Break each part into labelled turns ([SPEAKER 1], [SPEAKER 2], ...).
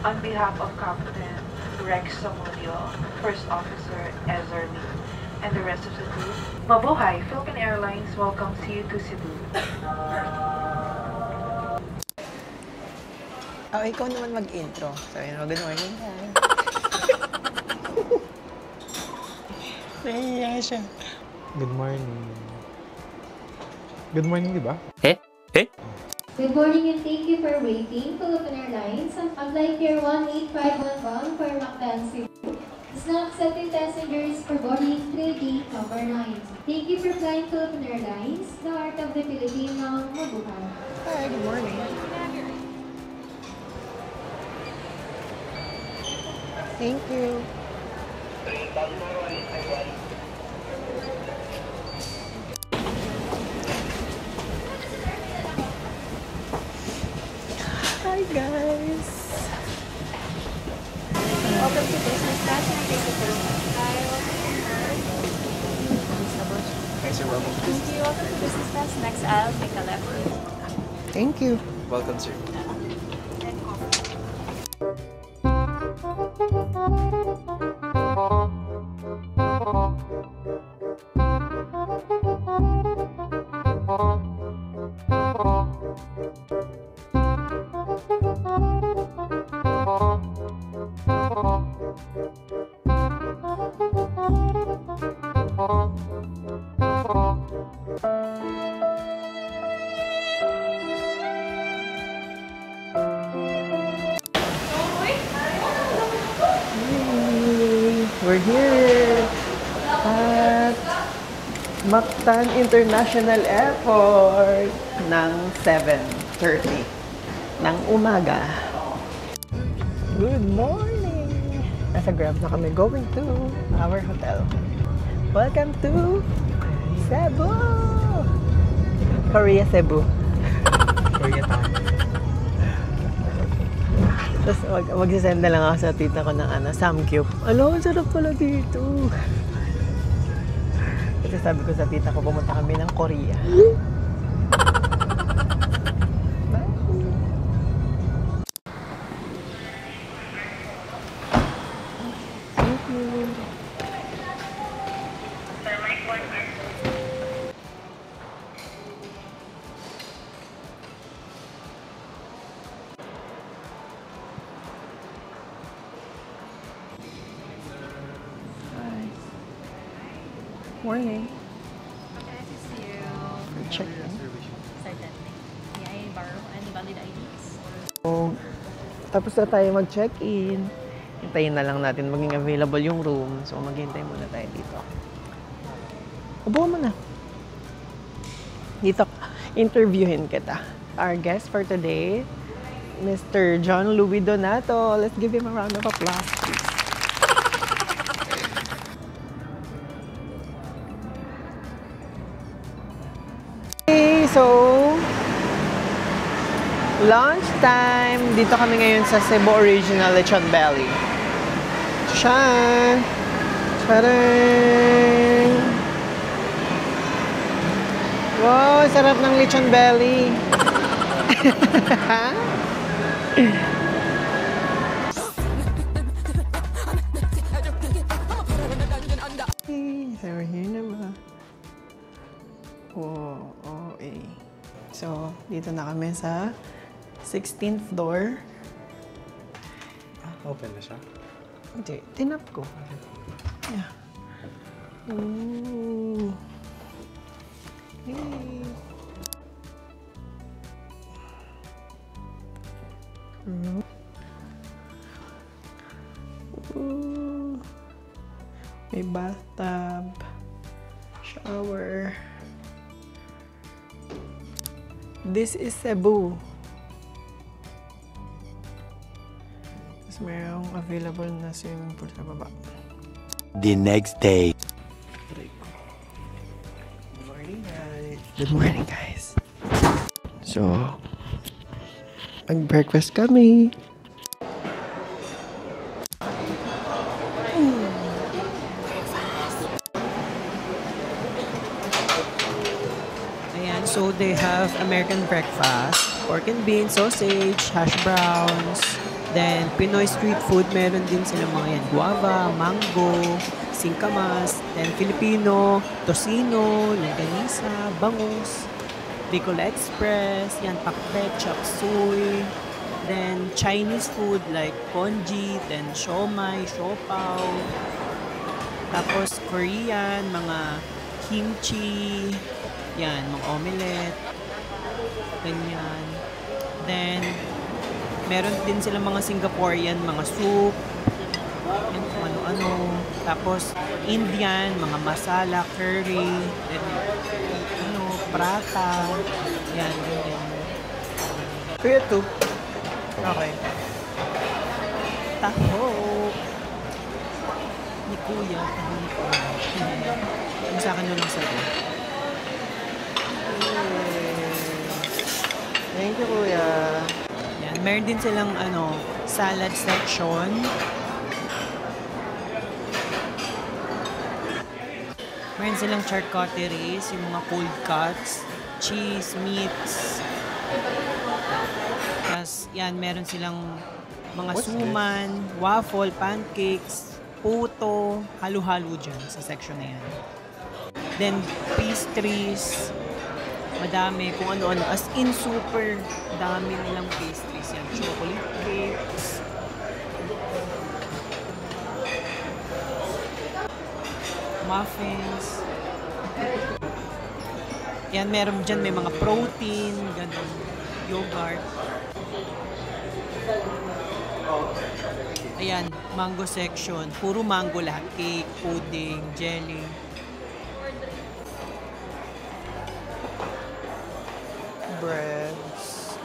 [SPEAKER 1] On behalf of Captain Rex Samudio, First Officer Ezra Lee, and the rest of the crew, Mabuhay! Philippine Airlines welcomes you to Cebu.
[SPEAKER 2] Oh, ikaw naman mag-intro. So, yun, good morning, guys. Nahiya siya.
[SPEAKER 3] Good morning. Good morning, di ba?
[SPEAKER 4] Good morning and thank you for waiting. Philippine Airlines on flight year 18511 for Mactan, Cebu is now accepting passengers for boarding through gate number 9. Thank you for flying Philippine Airlines, the heart of the Filipino. Mabuhay.
[SPEAKER 2] Hi, good morning. Thank you. Hi, guys.
[SPEAKER 5] Welcome to business class and thank you for
[SPEAKER 3] Thanks, sir. Welcome.
[SPEAKER 5] Thank you. Welcome to business class. Next aisle, make a left.
[SPEAKER 2] Thank you.
[SPEAKER 3] Welcome, sir.
[SPEAKER 2] We're here at Mactan International Airport ng 7:30 ng umaga. Good morning! Nasa Grab na kami going to our hotel. Welcome to Cebu! Korea, Cebu.
[SPEAKER 3] Korea Town.
[SPEAKER 2] Tapos magsisend na lang ako sa tita ko ng Samgyup. Alam, ang sarap pala dito. Kasi sabi ko sa tita ko, pumunta kami ng Korea. Thank you. Morning.
[SPEAKER 5] How can I assist you?
[SPEAKER 2] Check in.
[SPEAKER 5] Certainly. May I borrow any valid IDs?
[SPEAKER 2] So, tapos na tayo mag-check-in. Hintayin na lang natin maging available yung room. So, maghintay muna tayo dito. Upo mo na. Dito, interviewin kita. Our guest for today, Mr. John Louis Donato. Let's give him a round of applause, please. Okay, so lunch time. Dito kami ngayon sa Cebu Original Lechon Belly. Shan! Charing! Wow, sarap ng lechon belly. So we're here na ba? So, dito na kami sa 16th floor.
[SPEAKER 3] Open na siya.
[SPEAKER 2] Hindi, tinap ko. Yeah. Ooh. Hey. Ooh. May bathtub. Shower. This is Cebu. Tapos mayroong available na swimming pool sa baba.
[SPEAKER 6] The next day.
[SPEAKER 2] Good morning, guys. Good morning, guys. So, mag-breakfast kami. Ayan, so they have American breakfast, pork and beans, sausage, hash browns, Then, Pinoy street food, meron din sila mga yan. Guava, mango, singkamas. Then, Filipino, tocino, longganisa, bangus, Bicol Express, yan, pakbet, chop suey. Then, Chinese food like congee, then siomai, siopaw. Tapos, Korean, mga kimchi, yan, mga omelette, ganyan. Then, meron din sila mga Singaporean, mga soup, yan, kung ano-ano. Tapos, Indian, mga masala, curry, then, prata, yan, ganyan. Kuya, ito. Okay. Taho. Ni Kuya, taho ni Kuya. Yung sa akin lang sabi. Thank you, Kuya. Yan, meron din silang salad section. Meron silang charcuteries, yung mga cold cuts, cheese, meats. Tapos, yan, meron silang mga suman, waffle, pancakes, puto, halo-halo dyan sa section na yan. Then, pastries, madami, kung ano-ano. As in, super dami nilang pastries yan. Chocolate cakes. Muffins. Yan, meron dyan, may mga protein, ganun, yogurt. Ayan, mango section. Puro mango lahat. Cake, pudding, jelly. Breads.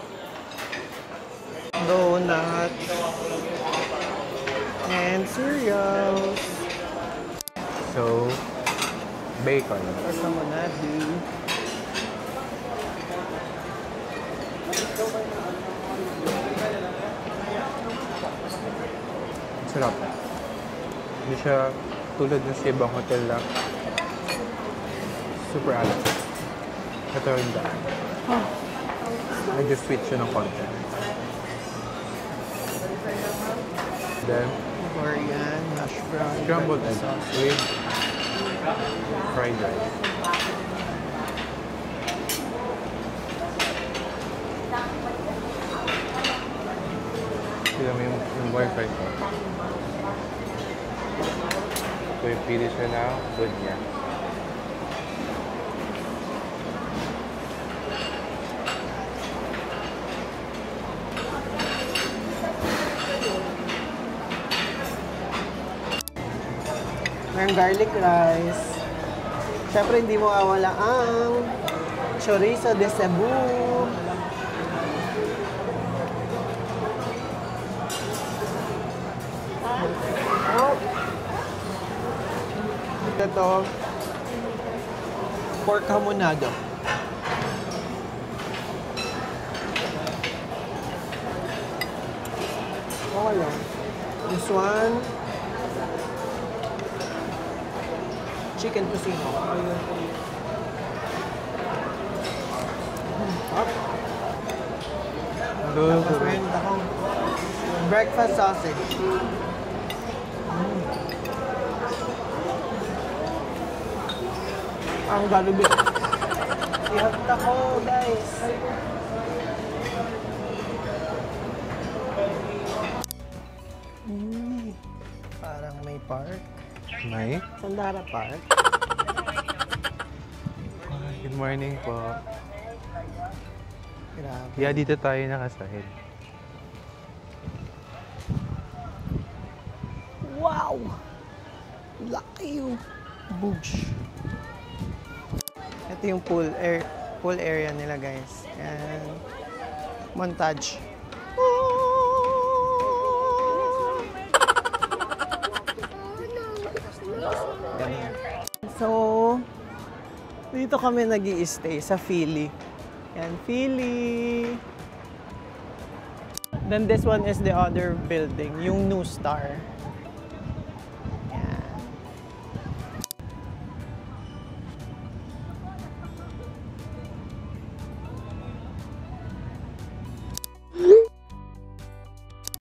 [SPEAKER 2] Donuts. And cereals.
[SPEAKER 3] So, bacon.
[SPEAKER 2] Kasama natin.
[SPEAKER 3] Sarap. Hindi siya tulad ng sa ibang hotel lang. Super alat. Ito rin ba? Medyo sweet siya ng konti. Then,
[SPEAKER 2] Korean, hash brown,
[SPEAKER 3] scrambled egg
[SPEAKER 2] sauce.
[SPEAKER 3] with fried rice. Sila mo yung wifi ko. So, yung pili siya na food niya.
[SPEAKER 2] Mayroong garlic rice. Siyempre, hindi mo awala ang chorizo de Cebu. Ito, pork hamonado. Okay lang. This one, chicken tocino. Up. Tapos meron akong breakfast sausage. Ang galubit. Ihagta ko, guys. Parang may park.
[SPEAKER 3] May?
[SPEAKER 2] Sandara Park.
[SPEAKER 3] Good morning po.
[SPEAKER 2] Grabe.
[SPEAKER 3] Yeah, dito tayo nakasahid.
[SPEAKER 2] Wow! Laki yung boosh. Ito yung pool area nila, guys. Yan. Montage. Ganun. So, dito kami nag-i-stay sa Philly. Yan, Philly. Then this one is the other building, yung New Star.